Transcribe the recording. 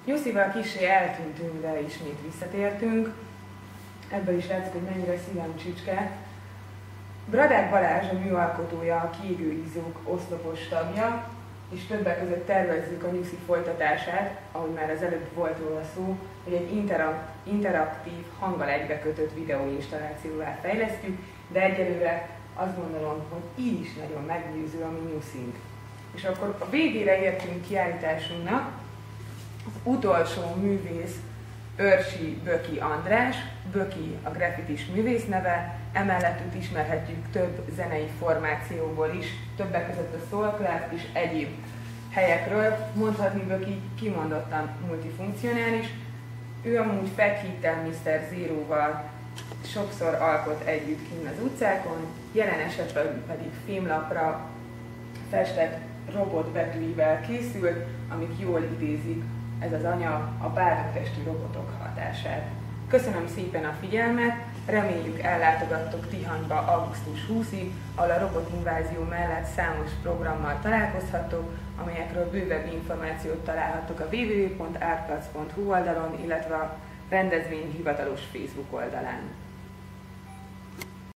Nyuszival kissé eltűntünk, de ismét visszatértünk. Ebből is látszik, hogy mennyire szívem csücske. Bradák Balázs, a műalkotója, a Kiégő Izzók oszlopos tagja, és többek között tervezzük a Nyuszi folytatását, ahogy már az előbb volt róla szó, hogy egy interaktív, hanggal egybekötött videóinstallációvá fejlesztjük, de egyelőre azt gondolom, hogy így is nagyon meggyőző a mi Nyuszink. És akkor a végére értünk kiállításunknak. Az utolsó művész Őrsi Böki András, Böki a graffitis művész neve, emellett őt ismerhetjük több zenei formációból is, többek között a Soul Club és egyéb helyekről. Mondhatni Böki kimondottan multifunkcionális. Ő amúgy Fat Hit-tel, Mr. Zero-val sokszor alkot együtt kint az utcákon, jelen esetben pedig fémlapra festett robotbetűivel készült, amik jól idézik ez az anya a bárdogtestű robotok hatását. Köszönöm szépen a figyelmet, reméljük ellátogattok Tihanba augusztus 20-ig, ahol a robotinvázió mellett számos programmal találkozhattok, amelyekről bővebb információt találhattok a www.artplac.hu oldalon, illetve a rendezvény hivatalos Facebook oldalán.